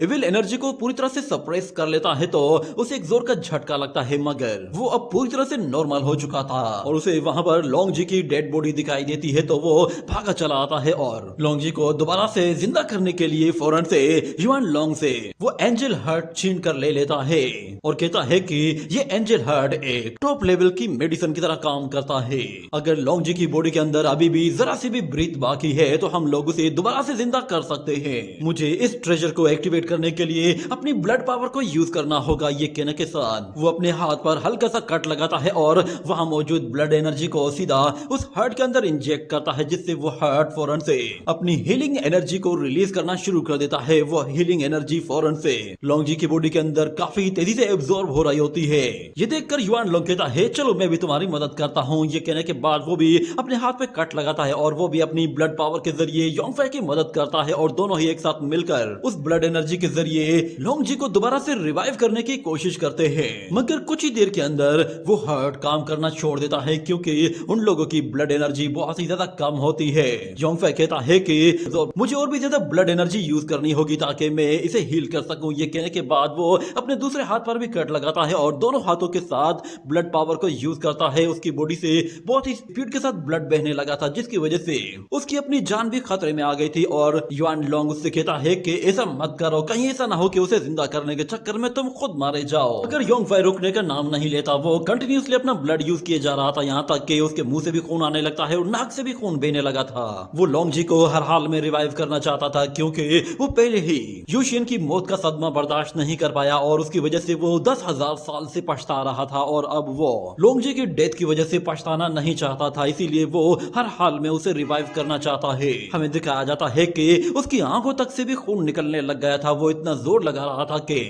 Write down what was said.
Evil energy को पूरी तरह से सप्रेस कर लेता है तो उसे एक जोर का झटका लगता है, मगर वो अब पूरी तरह से नॉर्मल हो चुका था और उसे वहां पर लोंगजी की डेड बॉडी दिखाई देती है तो वो भागा चला आता है और लोंगजी को दोबारा से जिंदा करने के लिए फौरन से युआन लोंग से वो एंजल हार्ट छीन कर ले लेता है और कहता है कि ये एंजल हार्ट एक टॉप लेवल की मेडिसिन की तरह काम करता है। अगर लोंगजी की बॉडी के अंदर अभी भी जरा सी भी ब्रीथ बाकी है तो हम लोग उसे दोबारा से जिंदा कर सकते हैं। मुझे इस ट्रेजर को एक्टिवेट करने के लिए अपनी ब्लड पावर को यूज करना होगा। ये कहने के साथ वो अपने हाथ पर हल्का सा कट लगाता है और वहां मौजूद ब्लड एनर्जी को सीधा उस हार्ट के अंदर इंजेक्ट करता है, जिससे वो हार्ट फौरन से अपनी हीलिंग एनर्जी को रिलीज करना शुरू कर देता है। वो हीलिंग एनर्जी फौरन से लोंगजी की बॉडी के अंदर काफी तेजी से एब्जॉर्ब हो रही होती है। ये देखकर युआन लोंग कहता है चलो मैं भी तुम्हारी मदद करता हूँ। ये कहने के बाद वो भी अपने हाथ पे कट लगाता है और वो भी अपनी ब्लड पावर के जरिए योंगफei की मदद करता है और दोनों ही एक साथ मिलकर उस ब्लड एनर्जी के जरिए लोंगजी को दोबारा से रिवाइव करने की कोशिश करते हैं। मगर कुछ ही देर के अंदर वो हार्ट काम करना छोड़ देता है क्योंकि उन लोगों की ब्लड एनर्जी बहुत ही ज्यादा कम होती है। योंगफei कहता है कि तो मुझे और भी ज्यादा ब्लड एनर्जी यूज करनी होगी ताकि मैं इसे हील कर सकूं। ये कहने के बाद वो अपने दूसरे हाथ पर भी कट लगाता है और दोनों हाथों के साथ ब्लड पावर को यूज करता है। उसकी बॉडी से बहुत ही स्पीड के साथ ब्लड बहने लगा था, जिसकी वजह से उसकी अपनी जान भी खतरे में आ गई थी और युआन लोंग उससे कहता है कि ऐसा मत करो, कहीं ऐसा ना हो कि उसे जिंदा करने के चक्कर में तुम खुद मारे जाओ। अगर योंगफei रुकने का नाम नहीं लेता, वो कंटिन्यूसली अपना ब्लड यूज किए जा रहा था, यहाँ तक कि उसके मुंह से भी खून आने लगता है और नाक से भी खून बहने लगा था। वो लोंगजी को हर हाल में रिवाइव करना चाहता था क्योंकि वो पहले ही यूशियन की मौत का सदमा बर्दाश्त नहीं कर पाया और उसकी वजह से वो 10,000 साल से पछता रहा था और अब वो लोंगजी की डेथ की वजह से पछताना नहीं चाहता था, इसीलिए वो हर हाल में उसे रिवाइव करना चाहता है। हमें दिखाया जाता है कि उसकी आंखों तक से भी खून निकलने लग गया था। वो इतना जोर लगा रहा था कि